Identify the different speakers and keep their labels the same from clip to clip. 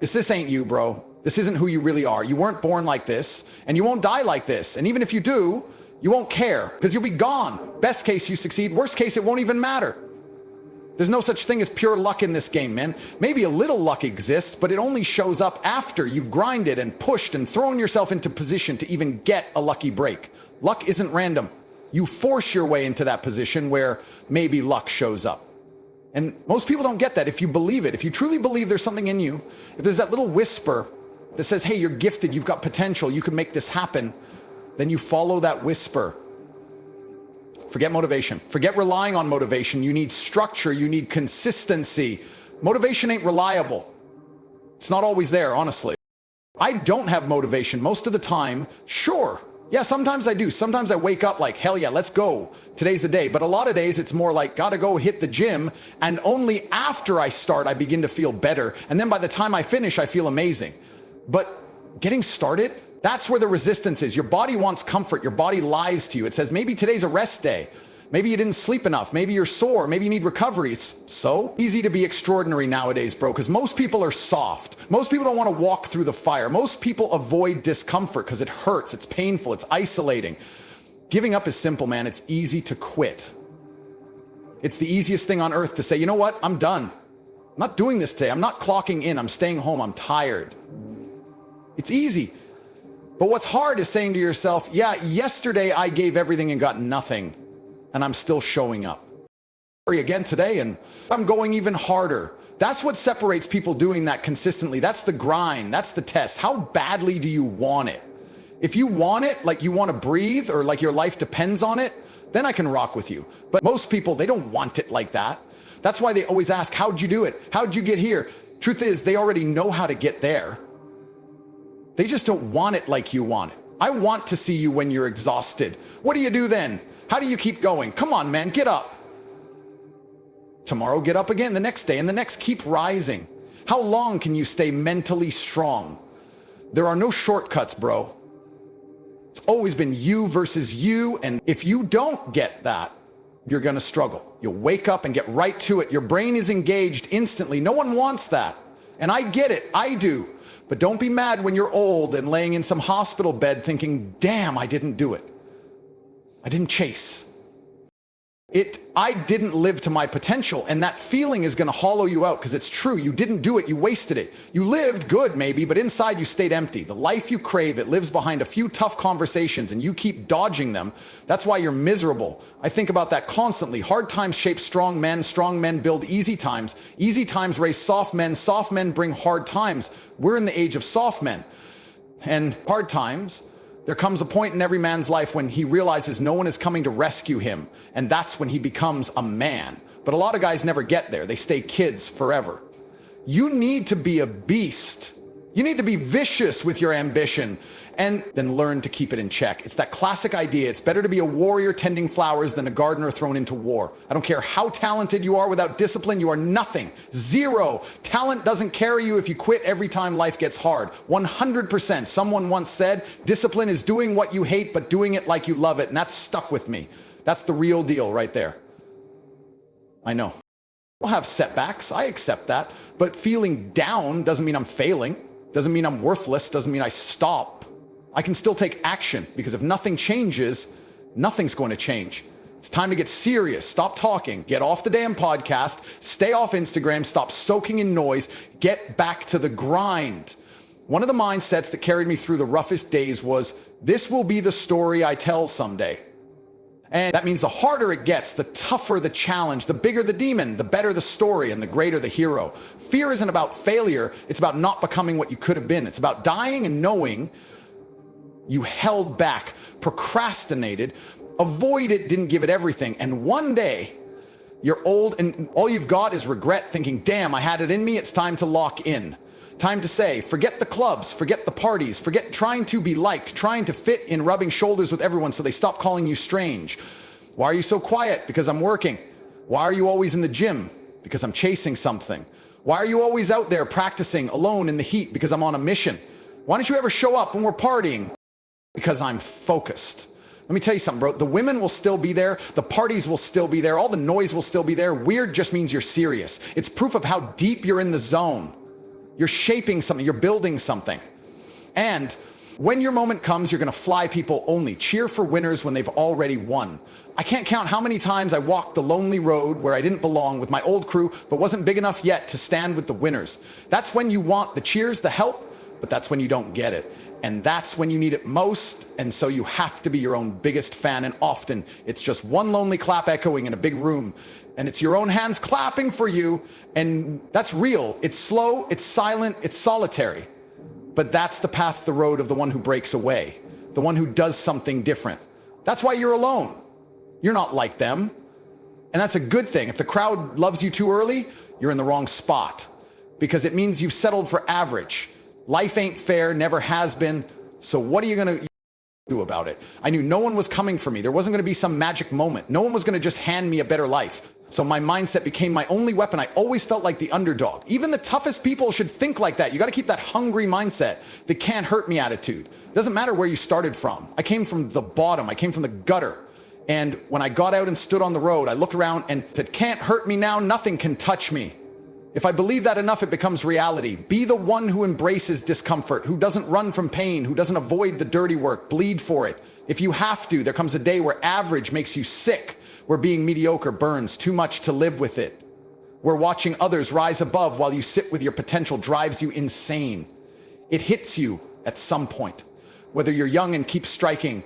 Speaker 1: This ain't you, bro. This isn't who you really are. You weren't born like this, and you won't die like this. And even if you do, you won't care, because you'll be gone. Best case, you succeed. Worst case, it won't even matter. There's no such thing as pure luck in this game, man. Maybe a little luck exists, but it only shows up after you've grinded and pushed and thrown yourself into position to even get a lucky break. Luck isn't random. You force your way into that position where maybe luck shows up. And most people don't get that. If you believe it, if you truly believe there's something in you, if there's that little whisper that says, hey, you're gifted, you've got potential, you can make this happen, then you follow that whisper. Forget motivation. Forget relying on motivation. You need structure. You need consistency. Motivation ain't reliable. It's not always there, honestly. I don't have motivation most of the time. Sure. Yeah, sometimes I do. Sometimes I wake up like, hell yeah, let's go. Today's the day. But a lot of days it's more like, gotta go hit the gym. And only after I start, I begin to feel better. And then by the time I finish, I feel amazing. But getting started, that's where the resistance is. Your body wants comfort. Your body lies to you. It says, maybe today's a rest day. Maybe you didn't sleep enough. Maybe you're sore. Maybe you need recovery. It's so easy to be extraordinary nowadays, bro, because most people are soft. Most people don't want to walk through the fire. Most people avoid discomfort because it hurts. It's painful. It's isolating. Giving up is simple, man. It's easy to quit. It's the easiest thing on earth to say, you know what? I'm done. I'm not doing this today. I'm not clocking in. I'm staying home. I'm tired. It's easy. But what's hard is saying to yourself, yeah, yesterday I gave everything and got nothing, and I'm still showing up. Again today, and I'm going even harder. That's what separates people doing that consistently. That's the grind. That's the test. How badly do you want it? If you want it, like you want to breathe or like your life depends on it, then I can rock with you. But most people, they don't want it like that. That's why they always ask, how'd you do it? How'd you get here? Truth is, they already know how to get there. They just don't want it like you want it. I want to see you when you're exhausted. What do you do then? How do you keep going? Come on, man, get up. Tomorrow, get up again. The next day and the next, keep rising. How long can you stay mentally strong? There are no shortcuts, bro. It's always been you versus you. And if you don't get that, you're going to struggle. You'll wake up and get right to it. Your brain is engaged instantly. No one wants that. And I get it. I do. But don't be mad when you're old and laying in some hospital bed thinking, damn, I didn't do it. I didn't chase. I didn't live to my potential, and that feeling is going to hollow you out because it's true. You didn't do it. You wasted it. You lived good maybe, but inside you stayed empty. The life you crave, it lives behind a few tough conversations, and you keep dodging them. That's why you're miserable. I think about that constantly. Hard times shape strong men build easy times. Easy times raise soft men bring hard times. We're in the age of soft men. And hard times, there comes a point in every man's life when he realizes no one is coming to rescue him, and that's when he becomes a man. But a lot of guys never get there. They stay kids forever. You need to be a beast. You need to be vicious with your ambition and then learn to keep it in check. It's that classic idea. It's better to be a warrior tending flowers than a gardener thrown into war. I don't care how talented you are. Without discipline, you are nothing. Zero. Talent doesn't carry you if you quit every time life gets hard. 100%. Someone once said, discipline is doing what you hate, but doing it like you love it. And that's stuck with me. That's the real deal right there. I know. I'll have setbacks. I accept that. But feeling down doesn't mean I'm failing. Doesn't mean I'm worthless. Doesn't mean I stop. I can still take action, because if nothing changes, nothing's going to change. It's time to get serious. Stop talking. Get off the damn podcast. Stay off Instagram. Stop soaking in noise. Get back to the grind. One of the mindsets that carried me through the roughest days was, this will be the story I tell someday. And that means the harder it gets, the tougher the challenge, the bigger the demon, the better the story, and the greater the hero. Fear isn't about failure. It's about not becoming what you could have been. It's about dying and knowing you held back, procrastinated, avoided, didn't give it everything. And one day, you're old and all you've got is regret, thinking, damn, I had it in me. It's time to lock in. Time to say, forget the clubs, forget the parties, forget trying to be liked, trying to fit in, rubbing shoulders with everyone so they stop calling you strange. Why are you so quiet? Because I'm working. Why are you always in the gym? Because I'm chasing something. Why are you always out there practicing alone in the heat? Because I'm on a mission. Why don't you ever show up when we're partying? Because I'm focused. Let me tell you something, bro. The women will still be there. The parties will still be there. All the noise will still be there. Weird just means you're serious. It's proof of how deep you're in the zone. You're shaping something, you're building something. And when your moment comes, you're going to fly people only. Cheer for winners when they've already won. I can't count how many times I walked the lonely road where I didn't belong with my old crew, but wasn't big enough yet to stand with the winners. That's when you want the cheers, the help, but that's when you don't get it. And that's when you need it most. And so you have to be your own biggest fan. And often it's just one lonely clap echoing in a big room. And it's your own hands clapping for you. And that's real. It's slow, it's silent, it's solitary. But that's the path, the road of the one who breaks away, the one who does something different. That's why you're alone. You're not like them. And that's a good thing. If the crowd loves you too early, you're in the wrong spot, because it means you've settled for average. Life ain't fair, never has been. So what are you going to do about it? I knew no one was coming for me. There wasn't going to be some magic moment. No one was going to just hand me a better life. So my mindset became my only weapon. I always felt like the underdog. Even the toughest people should think like that. You got to keep that hungry mindset, the can't hurt me attitude. It doesn't matter where you started from. I came from the bottom. I came from the gutter. And when I got out and stood on the road, I looked around and said, can't hurt me now. Nothing can touch me. If I believe that enough, it becomes reality. Be the one who embraces discomfort, who doesn't run from pain, who doesn't avoid the dirty work, bleed for it. If you have to, there comes a day where average makes you sick, where being mediocre burns too much to live with it, where watching others rise above while you sit with your potential drives you insane. It hits you at some point, whether you're young and keep striking,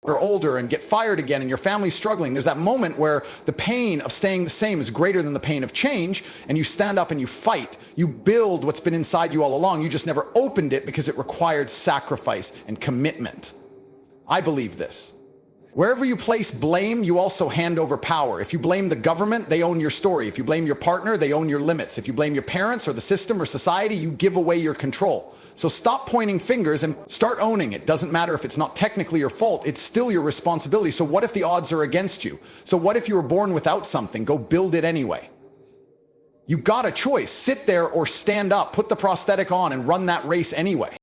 Speaker 1: or older and get fired again and your family's struggling. There's that moment where the pain of staying the same is greater than the pain of change, and you stand up and you fight. You build what's been inside you all along. You just never opened it because it required sacrifice and commitment. I believe this. Wherever you place blame, you also hand over power. If you blame the government, they own your story. If you blame your partner, they own your limits. If you blame your parents or the system or society, you give away your control. So stop pointing fingers and start owning it. Doesn't matter if it's not technically your fault, it's still your responsibility. So what if the odds are against you? So what if you were born without something? Go build it anyway. You got a choice. Sit there or stand up, put the prosthetic on and run that race anyway.